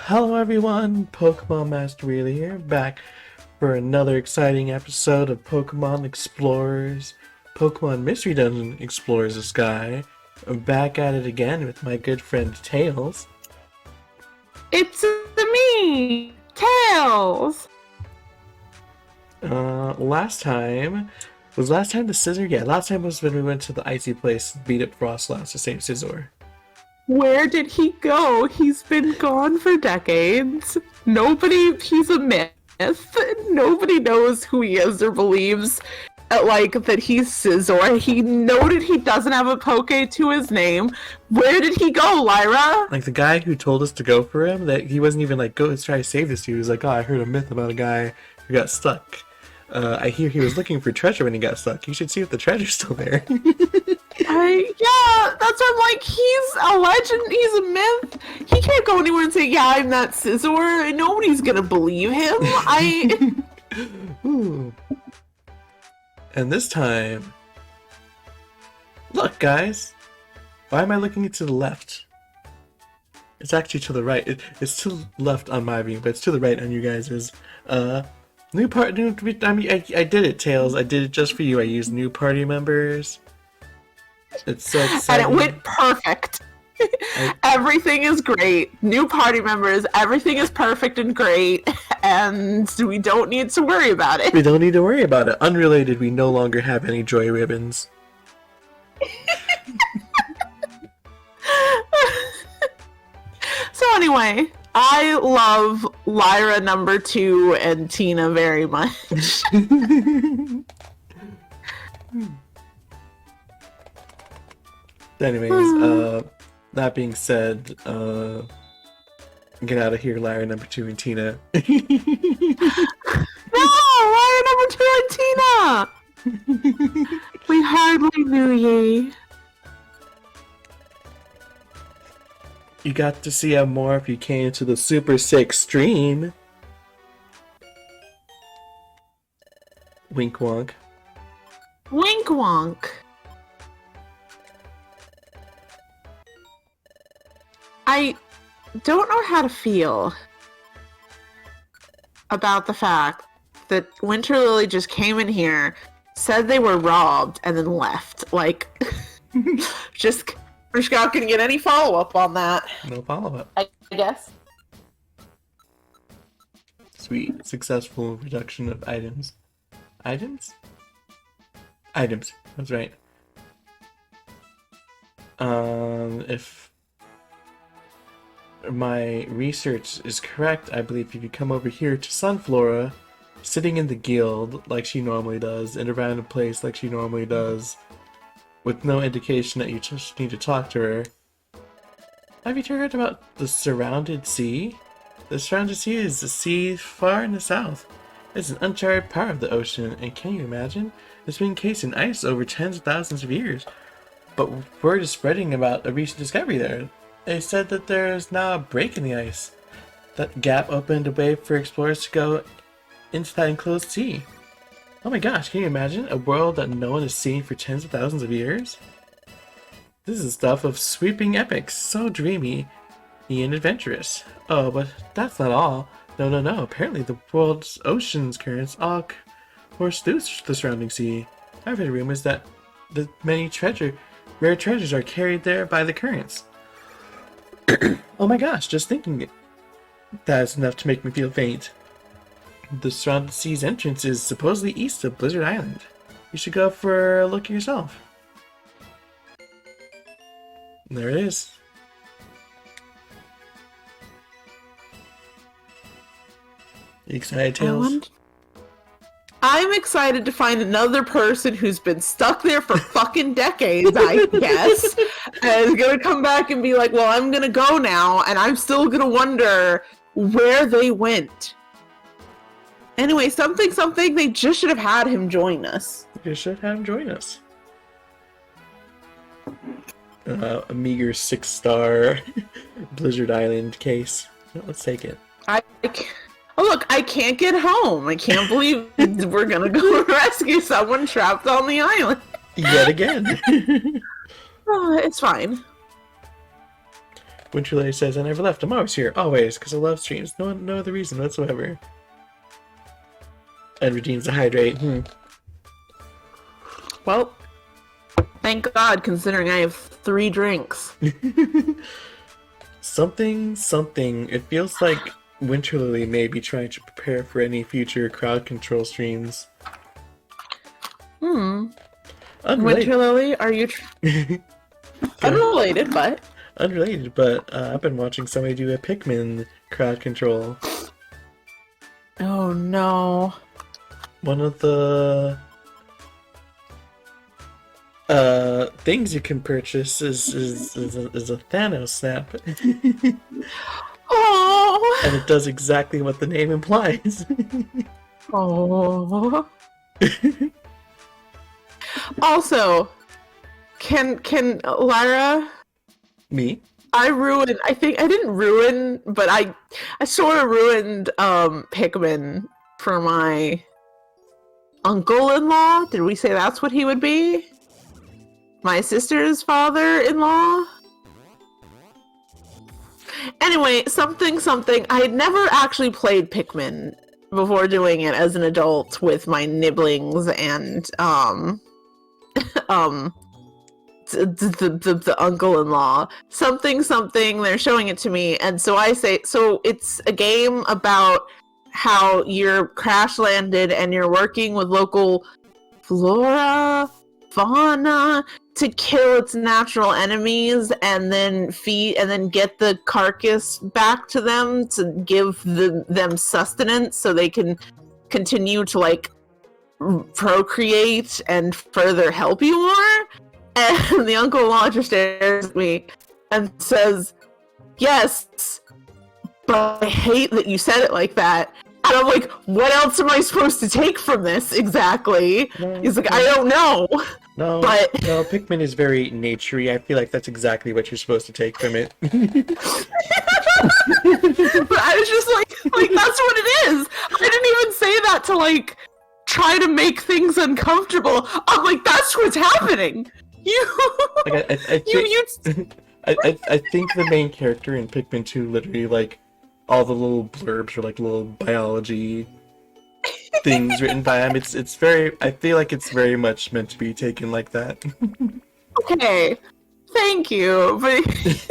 Hello everyone, pkmnMasterWheeler here, back for another exciting episode of Pokemon Explorers, Pokemon Mystery Dungeon Explores the Sky. I'm back at it again with my good friend Tails. It's me, Tails! Last time the Scizor? Yeah, last time was when we went to the icy place, beat up Frostlass to save Scizor. Where did he go? He's been gone for decades. He's a myth. Nobody knows who he is or believes that he's Scizor. He noted he doesn't have a Poke to his name. Where did he go, Lyra? Like the guy who told us to go for him, that he wasn't even like, go, let's try to save this dude. He was like, oh, I heard a myth about a guy who got stuck. I hear he was looking for treasure when he got stuck. You should see if the treasure's still there. Yeah, that's what I'm like. He's a legend. He's a myth. He can't go anywhere and say, yeah, I'm not Scizor. Nobody's gonna believe him. Ooh. And this time... Look, guys! Why am I looking to the left? It's actually to the right. It's to the left on my view, but it's to the right on you guys'. I did it, Tails. I did it just for you. I used new party members. It's so exciting. And it went perfect. Everything is great. New party members. Everything is perfect and great. And we don't need to worry about it. We don't need to worry about it. Unrelated, we no longer have any joy ribbons. So anyway, I love Lyra number 2 and Tina very much. Anyways, that being said, get out of here, Lyra number 2 and Tina. No, Lyra number 2 and Tina! We hardly knew ye. You got to see how more if you came to the Super 6 stream. Wink wonk. Wink wonk. I don't know how to feel about the fact that Winter Lily just came in here, said they were robbed, and then left. Like, we're just not gonna get any follow-up on that. No follow-up. I guess. Sweet. Successful reduction of items. Items? Items. That's right. If my research is correct, I believe if you come over here to Sunflora, sitting in the guild like she normally does, in a random place like she normally does, with no indication that you just need to talk to her. Have you heard about the Surrounded Sea? The Surrounded Sea is the sea far in the south. It's an uncharted part of the ocean, and can you imagine? It's been encased in ice over tens of thousands of years. But word is spreading about a recent discovery there. They said that there's now a break in the ice. That gap opened a way for explorers to go into that enclosed sea. Oh my gosh, can you imagine? A world that no one has seen for tens of thousands of years? This is stuff of sweeping epics, so dreamy and adventurous. Oh, but that's not all. No. Apparently the world's ocean's currents all course through the surrounding sea. I've heard rumors that the many rare treasures are carried there by the currents. Oh my gosh, just thinking it. That's enough to make me feel faint. The Surrounded Sea's entrance is supposedly east of Blizzard Island. You should go for a look yourself. And there it is. You excited, Tails? I'm excited to find another person who's been stuck there for fucking decades, I guess, and is gonna come back and be like, well, I'm gonna go now, and I'm still gonna wonder where they went. Anyway, something, they just should have had him join us. They should have him join us. A meager 6-star Blizzard Island case. Let's take it. Oh, look, I can't get home. I can't believe we're gonna go rescue someone trapped on the island. Yet again. It's fine. Winter Lily says, I never left. I'm always here. Always. Because I love streams. No other reason whatsoever. And redeems the hydrate. Well, thank God, considering I have 3 drinks. Something. It feels like Winter Lily may be trying to prepare for any future crowd control streams. Unrelated. Winter Lily, are you... Unrelated, but... Unrelated, but I've been watching somebody do a Pikmin crowd control. Oh, no. One of the things you can purchase is a Thanos snap. Oh. And it does exactly what the name implies. Oh. Also, can Lara... Me? I think I didn't ruin, but I sort of ruined Pikmin for my uncle-in-law. Did we say that's what he would be? My sister's father-in-law? Anyway, something. I had never actually played Pikmin before doing it as an adult with my nibblings and the uncle-in-law. Something, they're showing it to me, and so I say, so it's a game about how you're crash landed and you're working with local flora, fauna to kill its natural enemies and then get the carcass back to them to give them sustenance so they can continue to like procreate and further help you more. And the uncle-in-law just stares at me and says, yes, but I hate that you said it like that. And I'm like, what else am I supposed to take from this exactly? He's like, I don't know. No, Pikmin is very nature-y. I feel like that's exactly what you're supposed to take from it. But I was just like, that's what it is. I didn't even say that to like try to make things uncomfortable. I'm like, that's what's happening. I think the main character in Pikmin 2 literally like all the little blurbs are like little biology things written by him. It's very, I feel like it's very much meant to be taken like that. Okay, thank you. But I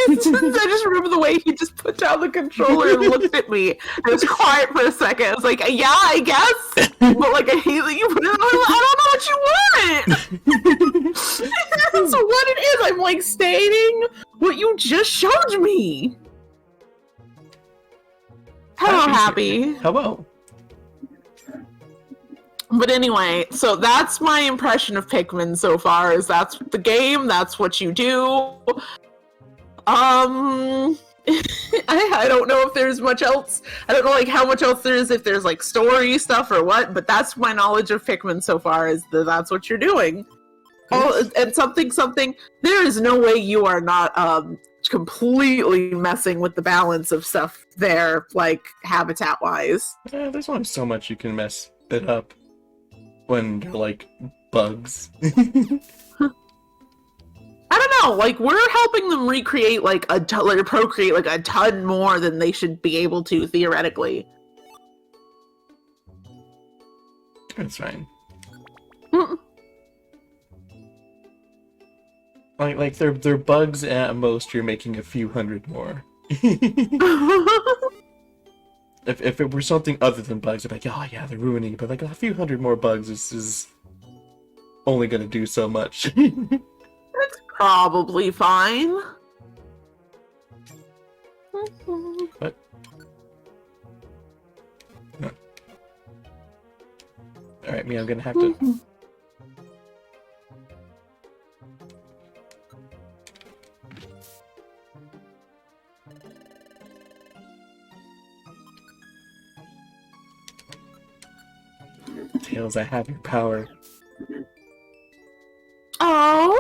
just remember the way he just put down the controller and looked at me. I was quiet for a second. I was like, yeah, I guess. But like, I hate that you put it on. I don't know what you want. That's what it is. I'm like stating what you just showed me. Hello, Happy. Hello. But anyway, so that's my impression of Pikmin so far, is that's the game, that's what you do. I don't know if there's much else. I don't know like how much else there is, if there's like story stuff or what, but that's my knowledge of Pikmin so far, is that that's what you're doing. Oh, and something, there is no way you are not completely messing with the balance of stuff there, like habitat-wise. Yeah, there's only so much you can mess it up when they're like bugs. I don't know, like we're helping them recreate like procreate like a ton more than they should be able to theoretically. That's fine. Mm. Like they're bugs at most. You're making a few hundred more. If it were something other than bugs, I'd be like, oh yeah, they're ruining it. But like a few hundred more bugs is only gonna do so much. That's probably fine. What? No. Alright, me, I'm gonna have to... Tails, I have your power. Oh.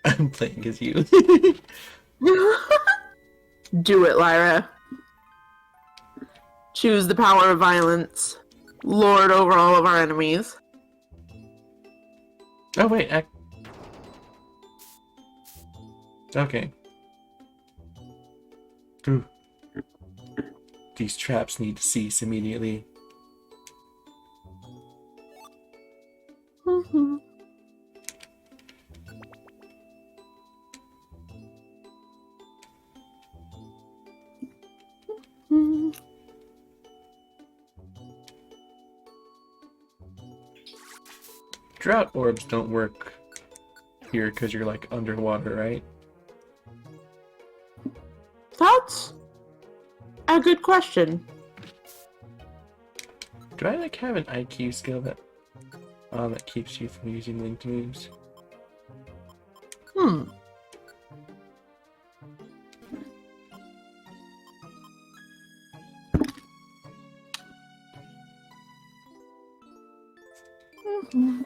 I'm playing as you. Do it, Lyra. Choose the power of violence. Lord over all of our enemies. Oh wait, okay. Ooh. These traps need to cease immediately. Mhm. Mhm. Drought orbs don't work here because you're like underwater, right? That's a good question. Do I like have an IQ skill that keeps you from using linked moves? Hmm. Mhm.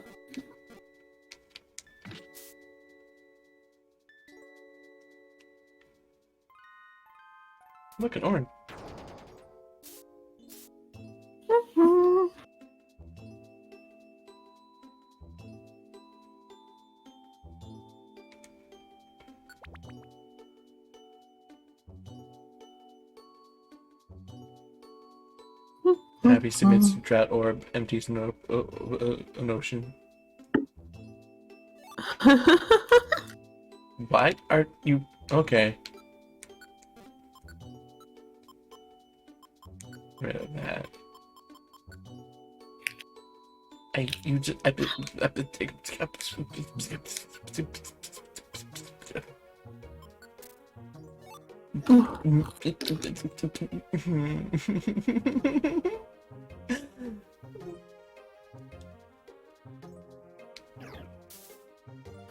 Look, an orange. Mhm. Happy submits drought orb, empties an ocean. Why are you okay? Rid of that. I've been taking.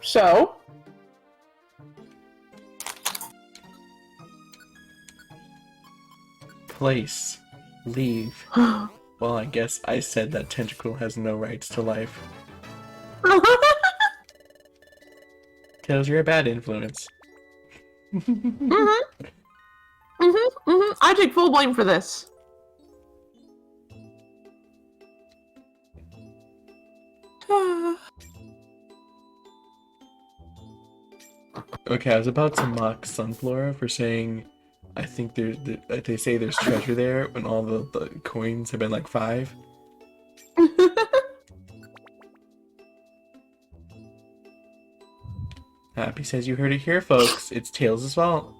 So, Place. Leave. Well, I guess I said that tentacle has no rights to life. Tails, you're a bad influence. I take full blame for this. Okay, I was about to mock Sunflora for saying, I think they say there's treasure there when all the coins have been like 5. Happy says you heard it here, folks. It's Tails' fault.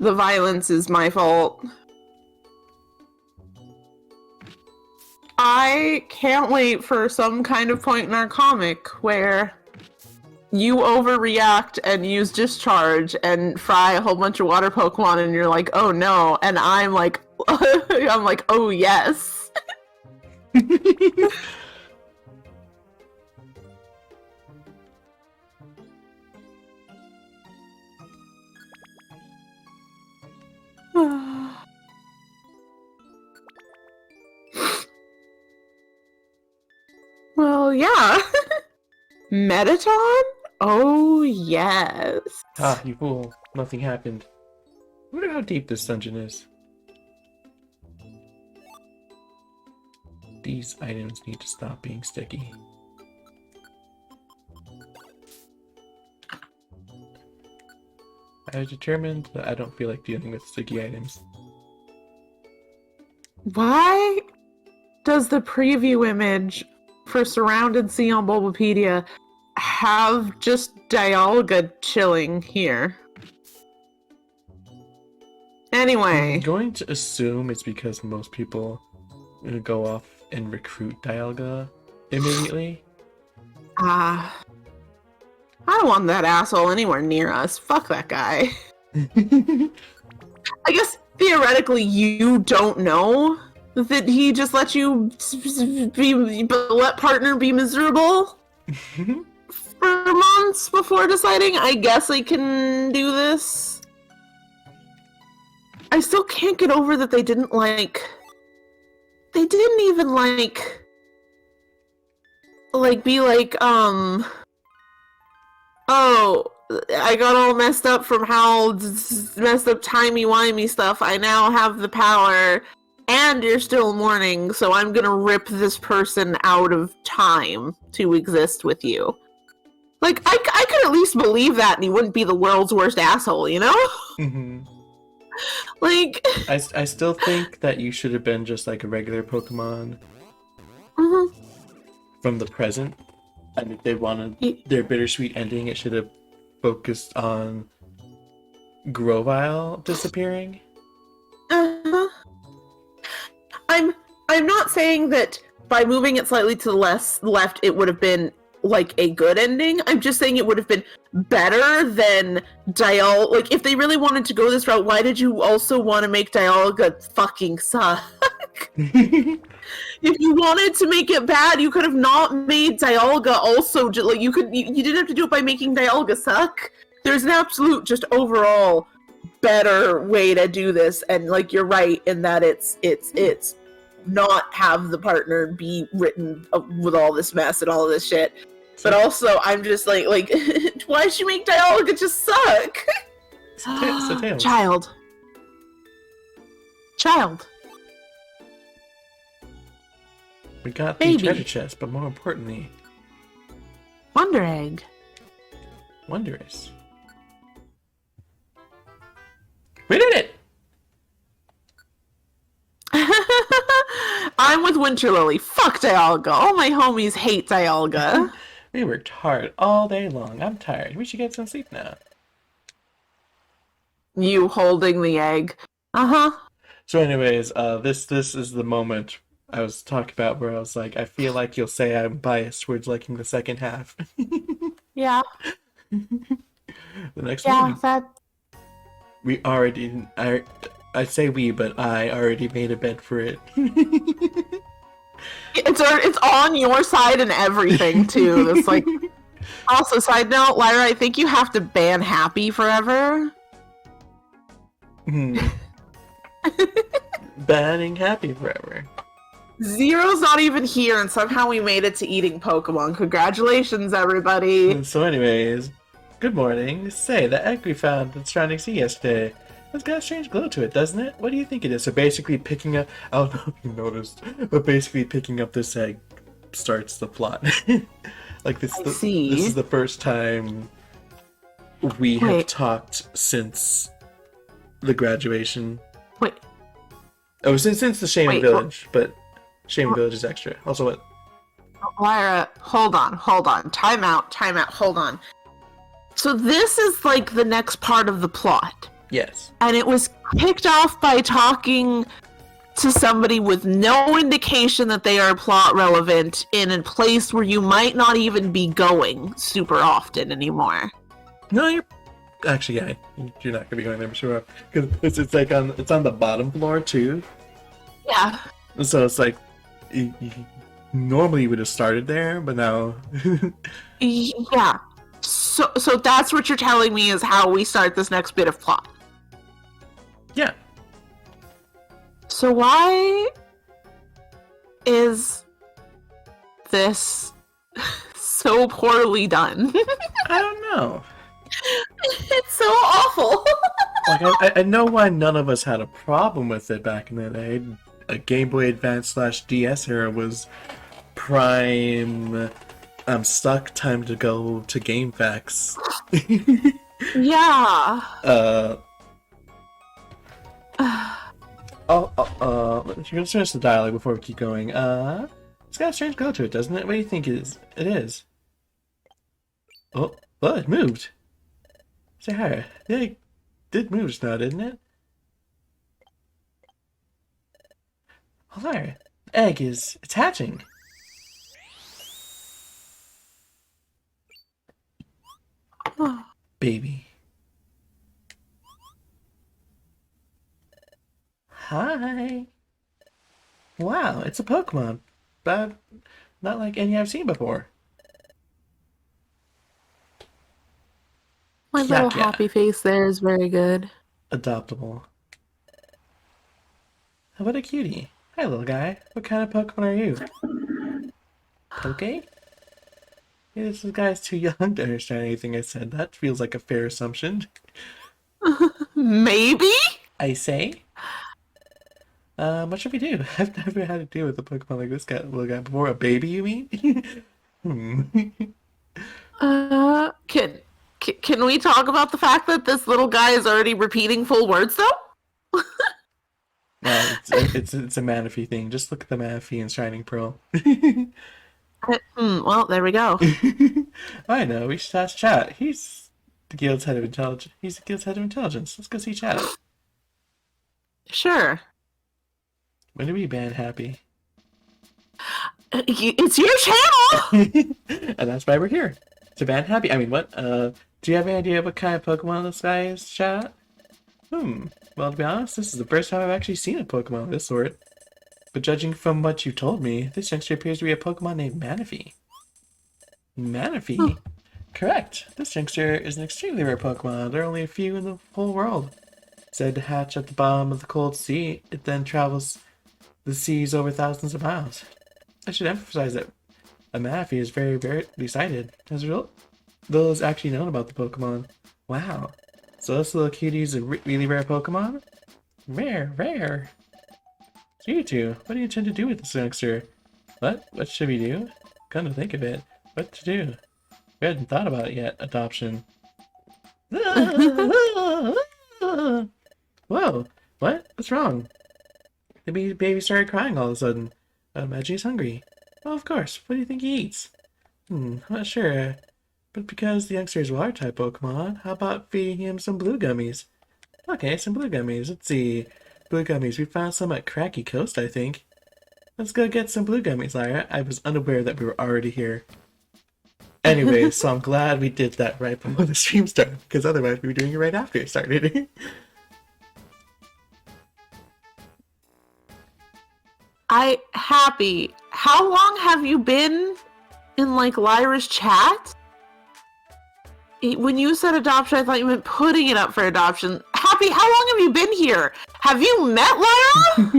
The violence is my fault. I can't wait for some kind of point in our comic where you overreact and use discharge and fry a whole bunch of water Pokemon and you're like, oh no, and I'm like I'm like, oh yes. Well, yeah. Metaton? Oh, yes. Ah, you fool. Nothing happened. I wonder how deep this dungeon is. These items need to stop being sticky. I was determined that I don't feel like dealing with sticky items. Why does the preview image for Surround and See on Bulbapedia have just Dialga chilling here? Anyway. I'm going to assume it's because most people go off and recruit Dialga immediately. I don't want that asshole anywhere near us. Fuck that guy. I guess theoretically you don't know that he just let you let partner be miserable for months before deciding, I guess I can do this. I still can't get over that they didn't even be like, oh, I got all messed up from how messed up timey-wimey stuff. I now have the power, and you're still mourning, so I'm gonna rip this person out of time to exist with you. Like, I could at least believe that and he wouldn't be the world's worst asshole, you know? Hmm. Like, I still think that you should have been just like a regular Pokemon mhm. from the present. And if they wanted their bittersweet ending, it should have focused on Grovyle disappearing. Uh, I'm I'm not saying that by moving it slightly to the left, it would have been like a good ending. I'm just saying it would have been better than Dial. Like, if they really wanted to go this route, why did you also want to make Dialga fucking suck? If you wanted to make it bad, you could have not made Dialga also. Like, you didn't have to do it by making Dialga suck. There's an absolute, just overall better way to do this, and like you're right in that it's not have the partner be written with all this mess and all this shit. But also, I'm just like why should you make Dialga just suck? Tails. Child. We got the Baby. treasure chest, but more importantly, Wonder Egg. Wondrous. We did it! I'm with Winter Lily. Fuck Dialga. All my homies hate Dialga. We worked hard all day long. I'm tired. We should get some sleep now. You holding the egg. Uh-huh. So anyways, this is the moment I was talking about where I was like, I feel like you'll say I'm biased towards liking the second half. Yeah. The next Yeah, morning, that... we already, I say we, but I already made a bed for it. It's on your side and everything, too. It's like... Also, side note, Lyra, I think you have to ban Happy forever. Banning Happy forever. Zero's not even here, and somehow we made it to eating Pokemon. Congratulations, everybody. So anyways, good morning. Say, the egg we found at Stranding Sea yesterday, it's got a strange glow to it, doesn't it? What do you think it is? So basically picking up, I don't know if you noticed, but basically picking up this egg starts the plot. Like this is the first time we have talked since the graduation. Wait. Oh, since the Shaman Village, but Shaman Village is extra. Also what? Lyra, hold on. Time out, hold on. So this is like the next part of the plot. Yes. And it was kicked off by talking to somebody with no indication that they are plot relevant in a place where you might not even be going super often anymore. No, you're actually, yeah, you're not gonna be going there for sure because it's like it's on the bottom floor too. Yeah. So it's like normally you would have started there, but now. Yeah. So that's what you're telling me is how we start this next bit of plot. Yeah. So why is this so poorly done? I don't know. It's so awful. Like I know why none of us had a problem with it back in the day. A Game Boy Advance / DS era was prime. I'm stuck. Time to go to GameFAQs. Yeah. Let's finish the dialogue before we keep going. It's got a strange glow to it, doesn't it? What do you think it is? It is. Oh, it moved. Say hi. Yeah, it did move just now, didn't it? Oh, there. The egg it's hatching. Baby. Hi. Wow, it's a Pokemon, but not like any I've seen before. My little happy face there is very good. Adoptable. What a cutie. Hi, little guy. What kind of Pokemon are you? Poke? Hey, this guy's too young to understand anything I said. That feels like a fair assumption. Maybe? I say. What should we do? I've never had to deal with a Pokemon like this little guy before. A baby, you mean? Can we talk about the fact that this little guy is already repeating full words though? No, it's a Manaphy thing. Just look at the Manaphy and Shining Pearl. Well, there we go. I know. We should ask Chat. He's the guild's head of intelligence. He's the guild's head of intelligence. Let's go see Chat. Sure. When do we ban Happy? It's your channel. And that's why we're here. To ban Happy. I mean, what? Do you have any idea what kind of Pokemon this guy is, Chat? Well, to be honest, this is the first time I've actually seen a Pokemon of this sort. But judging from what you told me, this youngster appears to be a Pokemon named Manaphy. Manaphy? Correct. This youngster is an extremely rare Pokemon. There are only a few in the whole world. Said to hatch at the bottom of the cold sea, it then travels the seas over thousands of miles. I should emphasize that a Manaphy is very, very sighted. As a result, little is actually known about the Pokemon. Wow. So this little cutie is a really rare Pokemon? Rare. So you two, what do you intend to do with this youngster? What? What should we do? Come to think of it, what to do? We hadn't thought about it yet. Adoption. Whoa! What? What's wrong? The baby started crying all of a sudden. I imagine he's hungry. Well, of course. What do you think he eats? I'm not sure. But because the youngster is water-type Pokemon, how about feeding him some blue gummies? Okay, some blue gummies. Let's see. Blue gummies. We found some at Cracky Coast, I think. Let's go get some blue gummies, Lyra. I was unaware that we were already here. Anyway, so I'm glad we did that right before the stream started, because otherwise we were doing it right after it started. Happy. How long have you been in like Lyra's chat? When you said adoption, I thought you meant putting it up for adoption. Happy, how long have you been here? Have you met Lyra?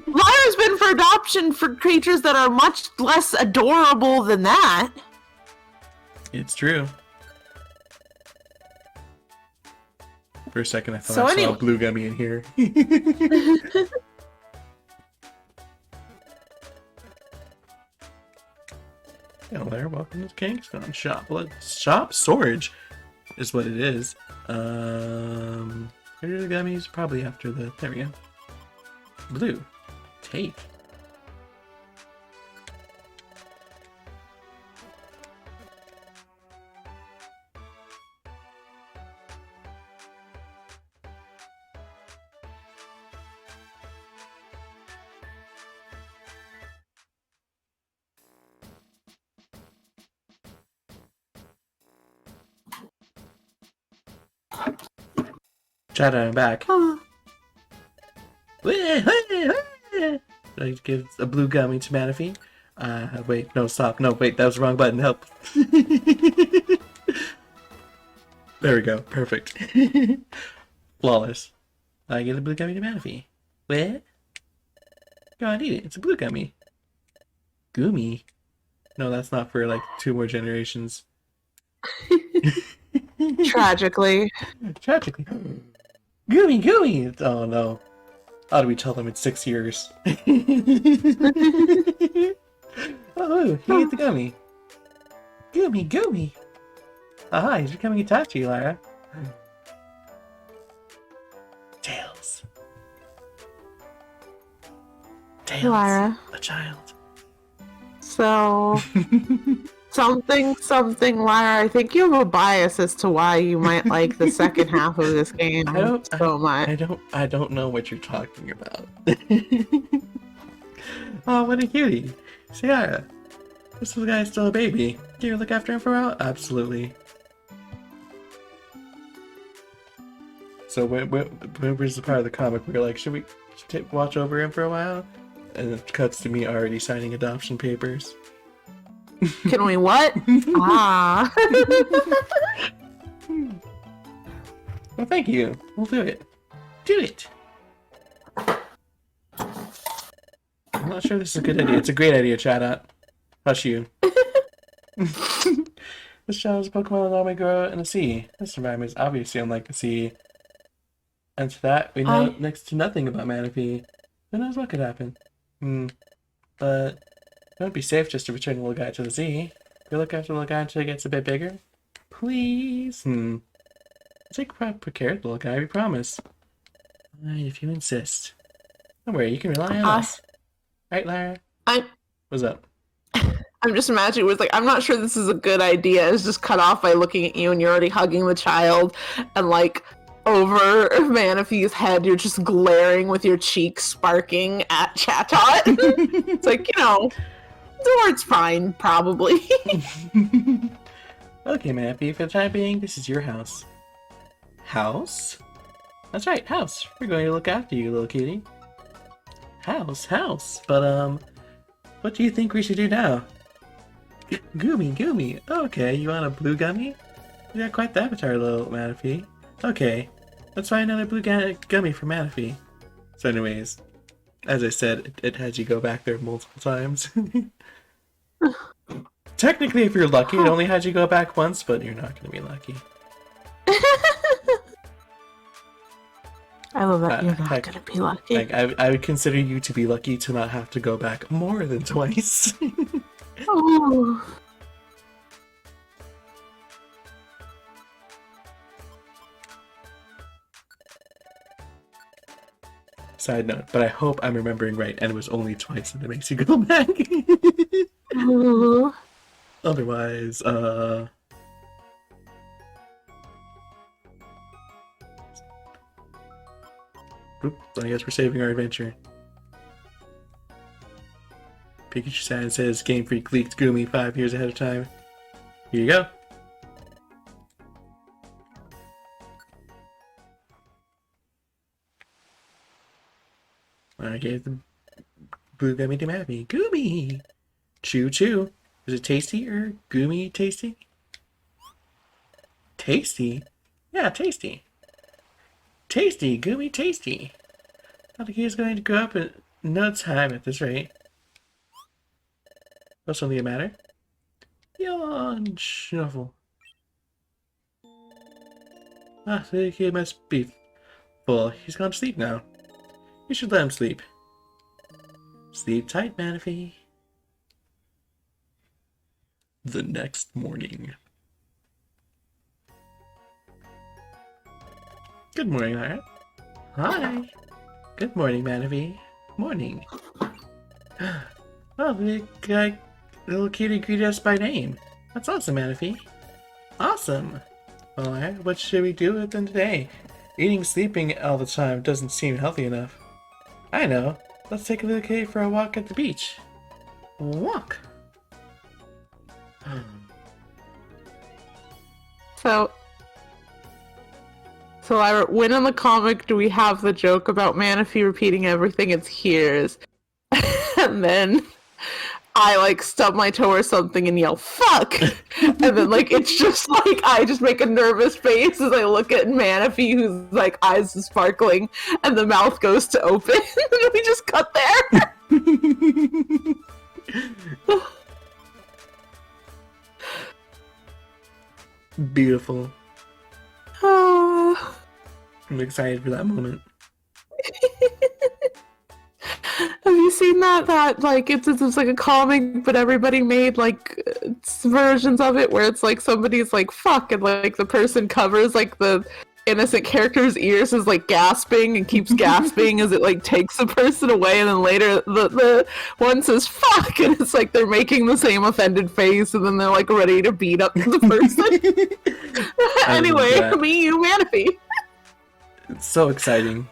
Lyra's been for adoption for creatures that are much less adorable than that. It's true. For a second, I thought I saw a blue gummy in here. Hello there, welcome to Kingston Shop. Shop storage is what it is. Here are the gummies, probably after the. There we go. Blue. Take. Chat, I'm back. I give a blue gummy to Manaphy. Wait, no, stop. No, wait, that was the wrong button. Help. There we go. Perfect. Flawless. I give the blue gummy to Manaphy. What? Go on, eat it. It's a blue gummy. Gummy? No, that's not for like 2 more generations. Tragically. Gooey! Oh no. How do we tell them it's 6 years? Oh, he ate the gummy. Gooey! Aha, he's becoming attached to you, Lyra. Tails, Lyra. a child. So, something, Lyra. I think you have a bias as to why you might like the second half of this game so much. I don't know what you're talking about. Oh, what a cutie. Sierra, this little guy's still a baby. Do you look after him for a while? Absolutely. So when was the part of the comic where you're like, should we watch over him for a while? And it cuts to me already signing adoption papers. Can we what? Ah. Well, thank you. We'll do it. Do it! I'm not sure this is a good idea. It's a great idea, chat. Hush you. This child is a Pokemon that normally grow in the sea. This environment is obviously unlike the sea. And to that, we know next to nothing about Manaphy. Who knows what could happen? But it wouldn't be safe just to return the little guy to the sea. You look after the little guy until he gets a bit bigger? Please? I'll take proper care of the little guy, we promise. If you insist. Don't worry, you can rely on us. Right, Lara? I'm What's up? I'm just imagining it was like, I'm not sure this is a good idea. It's just cut off by looking at you and you're already hugging the child, and like over Manaphy's head, you're just glaring with your cheeks sparking at Chatot. It's like, Zord's fine, probably. Okay, Manaphy, for the time being, this is your house. House? That's right, house. We're going to look after you, little kitty. House. But, what do you think we should do now? Goomy. Okay, you want a blue gummy? You got quite the appetite, little Manaphy. Okay, let's find another blue gummy for Manaphy. So anyways, as I said, it has you go back there multiple times. Technically, if you're lucky, it only has you go back once, but you're not going to be lucky. I love that you're not going to be lucky. Like, I would consider you to be lucky to not have to go back more than twice. Oh. Side note, but I hope I'm remembering right, and it was only twice and it makes you go back. Otherwise, Oops, I guess we're saving our adventure. Pikachu sign says Game Freak leaked Goomy 5 years ahead of time. Here you go. I gave the blue gummy to Mappy. Goomy! Chew. Is it tasty or goomy tasty? Tasty? Yeah, tasty. Tasty, goomy tasty. I think he's going to grow up in no time at this rate. What's something the matter? Yawn, snuffle. The kid must be full. He's gone to sleep now. You should let him sleep. Sleep tight, Manaphy. The next morning. Good morning, Lara. Hi. Good morning, Manaphy. Morning. Oh, the little kitty greeted us by name. That's awesome, Manaphy. Awesome. Well, Lara, what should we do with them today? Eating, sleeping all the time doesn't seem healthy enough. I know. Let's take a little kitty for a walk at the beach. Walk. So Ira, when in the comic do we have the joke about Manaphy repeating everything it's hears? And then I like stub my toe or something and yell "fuck," and then like it's just like I just make a nervous face as I look at Manaphy, whose like eyes are sparkling, and the mouth goes to open, and we just cut there. Beautiful. I'm excited for that moment. Have you seen that like it's like a comic, but everybody made like versions of it where it's like somebody's like "fuck" and like the person covers like the innocent character's ears is like gasping and keeps gasping as it like takes the person away, and then later the one says "fuck" and it's like they're making the same offended face, and then they're like ready to beat up the person. Anyway, me, you, Manaphy. It's so exciting.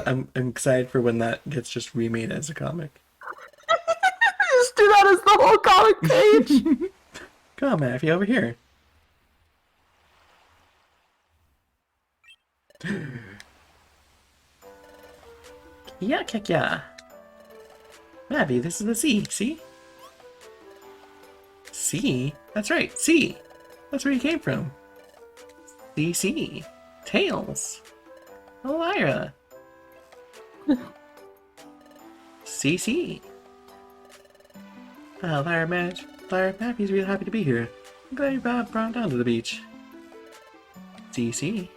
I'm excited for when that gets just remade as a comic. Just do that as the whole comic page. Come on, Manaphy, over here. Yeah. Manaphy, this is the sea, see? Sea? That's right, sea. That's where you came from. The sea. Tails. Oh, Lyra. CC. Lyra Manaphy's really happy to be here. I'm glad you brought him down to the beach. CC.